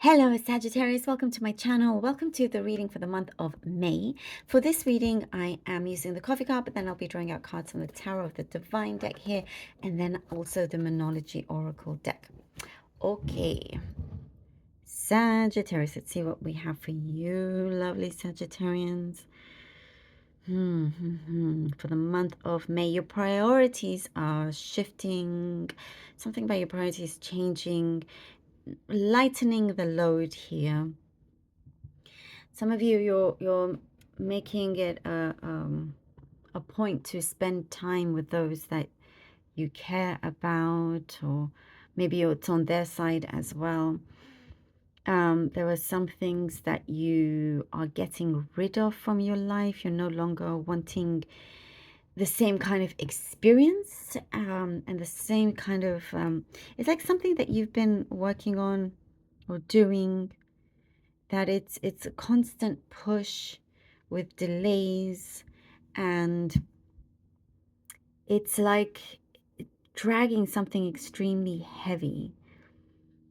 Hello, Sagittarius. Welcome to my channel. Welcome to the reading for the month of May. For this reading, I am using the coffee cup, but then I'll be drawing out cards from the Tarot of the Divine deck here, and then also the Monology Oracle deck. Okay, Sagittarius, let's see what we have for you, lovely Sagittarians. For the month of May, your priorities are shifting. Something about your priorities changing, lightening the load here. Some of you, you're making it a point to spend time with those that you care about, or maybe it's on their side as well. There are some things that you are getting rid of from your life. You're no longer wanting the same kind of experience and the same kind of, it's like something that you've been working on or doing, that it's a constant push with delays, and it's like dragging something extremely heavy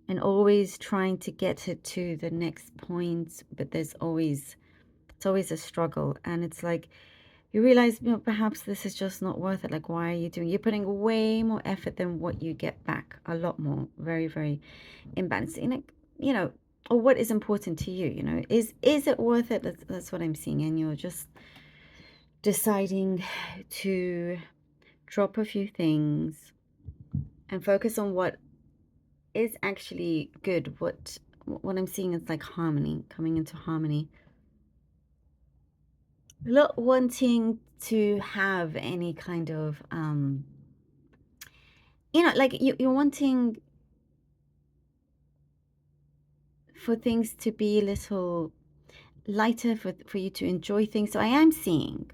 and always trying to get it to the next point, but it's always a struggle. And it's like you realize, perhaps this is just not worth it. Like, why are you doing, you're putting way more effort than what you get back, a lot more. Very, very imbalanced. Or what is important to you, is it worth it? That's what I'm seeing. And you're just deciding to drop a few things and focus on what is actually good. What I'm seeing is like harmony, coming into harmony. Not wanting to have any kind of like you're wanting for things to be a little lighter, for you to enjoy things. So I am seeing,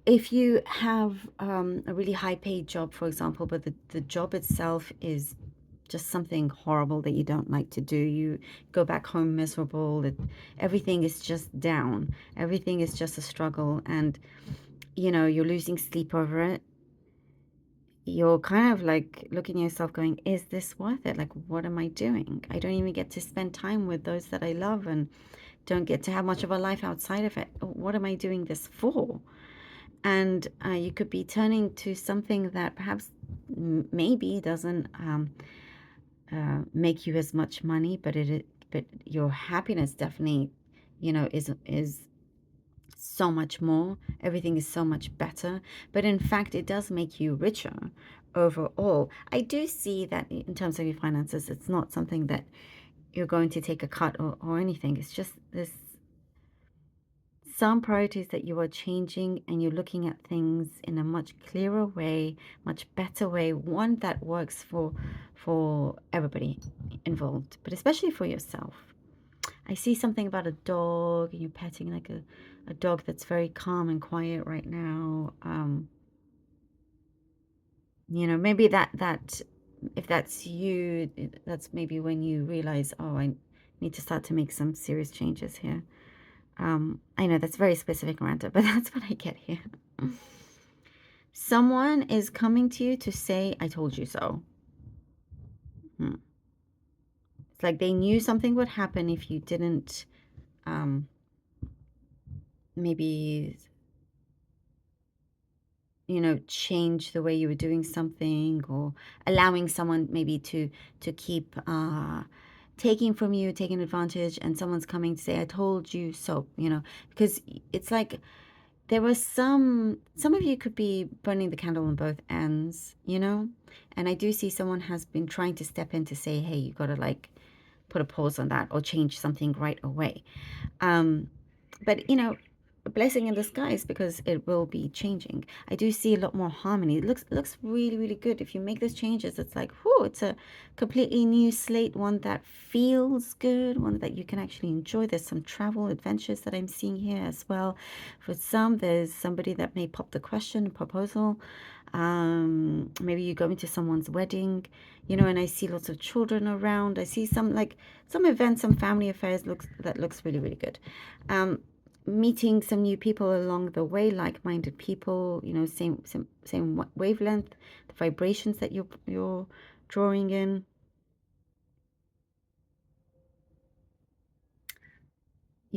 if you have a really high paid job, for example, but the job itself is just something horrible that you don't like to do, you go back home miserable, everything is just down, everything is just a struggle, and you're losing sleep over it. You're kind of like looking at yourself going, is this worth it? Like, what am I doing? I don't even get to spend time with those that I love, and don't get to have much of a life outside of it. What am I doing this for? And you could be turning to something that perhaps maybe doesn't make you as much money, but your happiness definitely, is so much more. Everything is so much better. But in fact, it does make you richer overall. I do see that in terms of your finances, it's not something that you're going to take a cut or anything. It's just this, some priorities that you are changing, and you're looking at things in a much clearer way, much better way, one that works for everybody involved, but especially for yourself. I see something about a dog, and you're petting like a dog that's very calm and quiet right now. Maybe that if that's you, that's maybe when you realize, oh, I need to start to make some serious changes here. I know that's very specific, Miranda, but that's what I get here. Someone is coming to you to say, I told you so. It's like they knew something would happen if you didn't maybe, change the way you were doing something, or allowing someone maybe to keep taking from you, taking advantage, and someone's coming to say, I told you so, because it's like there was some of you could be burning the candle on both ends, and I do see someone has been trying to step in to say, hey, you got to like put a pause on that or change something right away. But a blessing in disguise, because it will be changing. I do see a lot more harmony. It looks really, really good. If you make those changes, it's like, whoo, it's a completely new slate, one that feels good, one that you can actually enjoy. There's some travel adventures that I'm seeing here as well. For some, there's somebody that may pop the question, proposal. Maybe you go into someone's wedding, and I see lots of children around. I see some events, some family affairs that looks really, really good. Meeting some new people along the way, like-minded people, same wavelength, the vibrations that you're drawing in.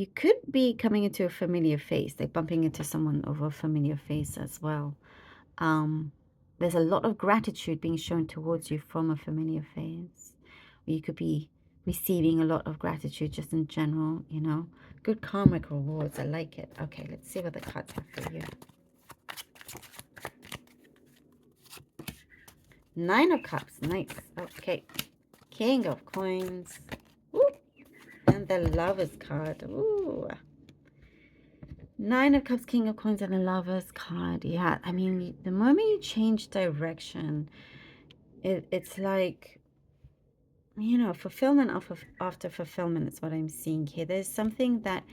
you could be coming into a familiar face, like bumping into someone over a familiar face as well. Um, there's a lot of gratitude being shown towards you from a familiar face. Or you could be receiving a lot of gratitude just in general, you know. Good karmic rewards. I like it. Okay, let's see what the cards have for you. 9 of Cups. Nice. Okay. King of Coins. Woo. And the Lover's card. Ooh. 9 of Cups, King of Coins, and the Lover's card. Yeah, I mean, the moment you change direction, it's like, you know, fulfillment after fulfillment is what I'm seeing here. There's something that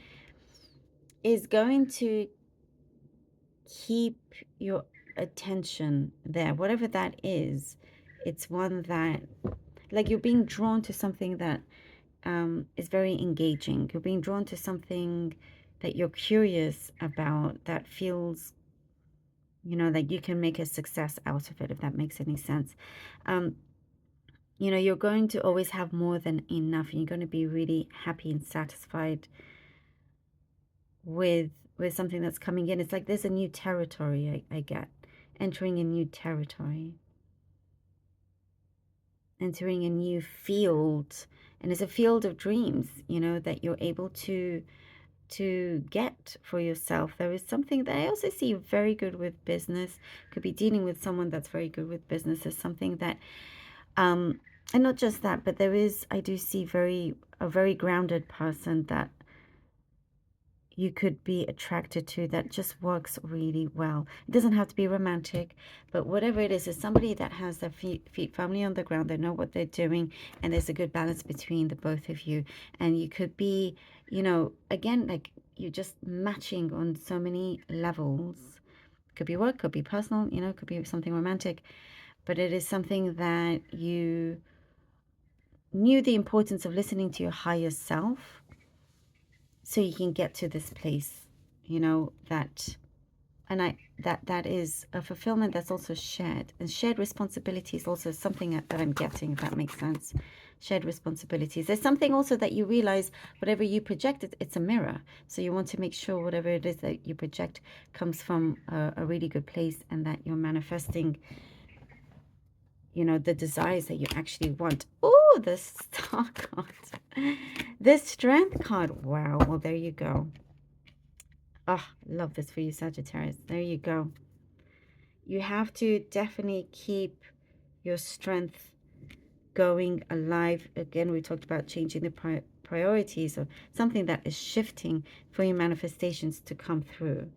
is going to keep your attention there. Whatever that is, it's one that, like, you're being drawn to something that is very engaging. You're being drawn to something that you're curious about, that feels, you know, that you can make a success out of it, if that makes any sense. You know, you're going to always have more than enough, and you're going to be really happy and satisfied with something that's coming in. It's like there's a new territory I get. Entering a new territory. Entering a new field. And it's a field of dreams, you know, that you're able to get for yourself. There is something that I also see very good with business. Could be dealing with someone that's very good with business. Is something that and not just that, but there is, I do see a very grounded person that you could be attracted to, that just works really well. It doesn't have to be romantic, but whatever it is somebody that has their feet firmly on the ground. They know what they're doing, and there's a good balance between the both of you. And you could be, you know, again, like, you're just matching on so many levels. Could be work, could be personal, you know, could be something romantic, but it is something that you knew the importance of listening to your higher self, so you can get to this place, you know, that is a fulfillment that's also shared. And shared responsibility is also something that I'm getting, if that makes sense. Shared responsibilities. There's something also that you realize whatever you project, it's a mirror. So you want to make sure whatever it is that you project comes from a really good place, and that you're manifesting, you know, the desires that you actually want. Oh, the Star card. The Strength card. Wow. Well, there you go. Oh, love this for you, Sagittarius. There you go. You have to definitely keep your strength going alive. Again, we talked about changing the priorities, or something that is shifting for your manifestations to come through.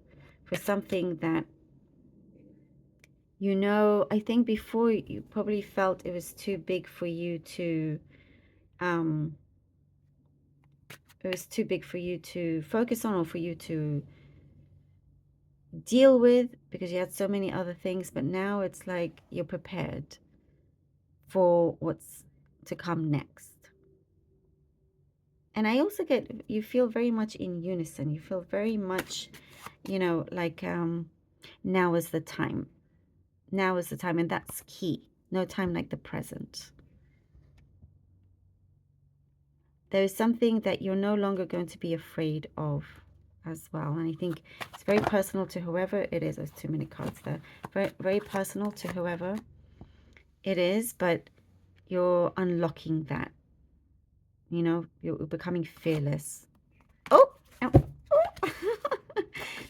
For something that, you know, I think before you probably felt it was too big for you to focus on, or for you to deal with, because you had so many other things. But now it's like you're prepared for what's to come next. And I also get, you feel very much in unison. You feel very much, you know, like now is the time. Now is the time, and that's key. No time like the present. There is something that you're no longer going to be afraid of as well. And I think it's very personal to whoever it is. There's too many cards there. Very, very personal to whoever it is, but you're unlocking that. You know, you're becoming fearless. Oh, ow. Oh.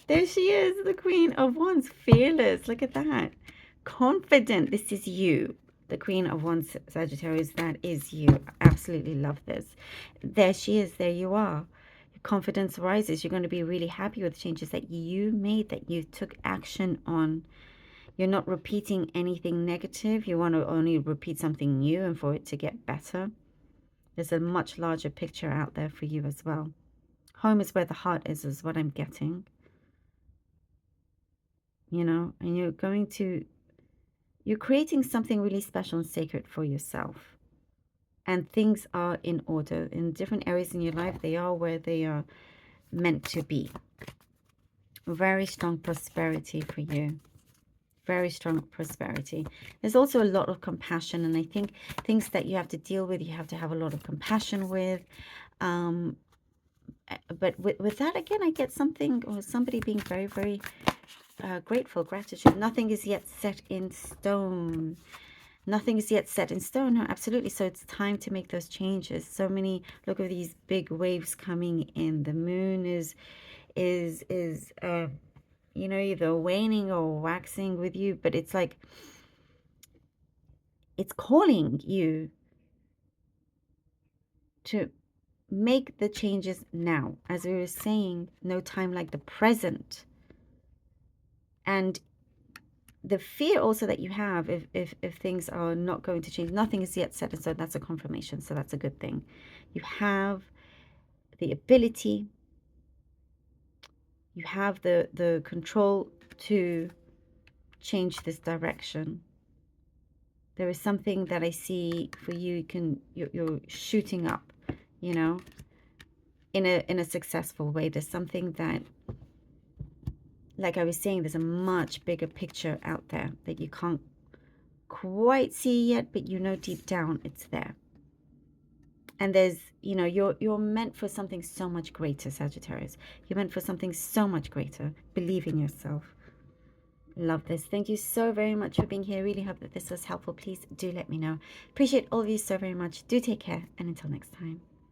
There she is, the Queen of Wands. Fearless. Look at that. Confident. This is you. The Queen of Wands, Sagittarius. That is you. Absolutely love this. There she is. There you are. Your confidence rises. You're going to be really happy with changes that you made, that you took action on. You're not repeating anything negative. You want to only repeat something new, and for it to get better. There's a much larger picture out there for you as well. Home is where the heart is what I'm getting. You know, and you're creating something really special and sacred for yourself. And things are in order. In different areas in your life, they are where they are meant to be. Very strong prosperity for you. Very strong prosperity. There's also a lot of compassion, and I think things that you have to deal with, you have to have a lot of compassion with. But with that, again, I get something or somebody being very, very grateful, gratitude. Nothing is yet set in stone. Nothing is yet set in stone. No, absolutely. So it's time to make those changes. So many, look at these big waves coming in. The moon is you know, either waning or waxing with you, but it's like it's calling you to make the changes now. As we were saying, no time like the present. And the fear also that you have if things are not going to change, nothing is yet set in stone. That's a confirmation, so that's a good thing. You have the ability, you have the control to change this direction. There is something that I see for you. You're shooting up, you know, in a successful way. There's something that, like I was saying, there's a much bigger picture out there that you can't quite see yet, but you know deep down it's there. And there's, you know, you're meant for something so much greater, Sagittarius. You're meant for something so much greater. Believe in yourself. Love this. Thank you so very much for being here. Really hope that this was helpful. Please do let me know. Appreciate all of you so very much. Do take care, and until next time.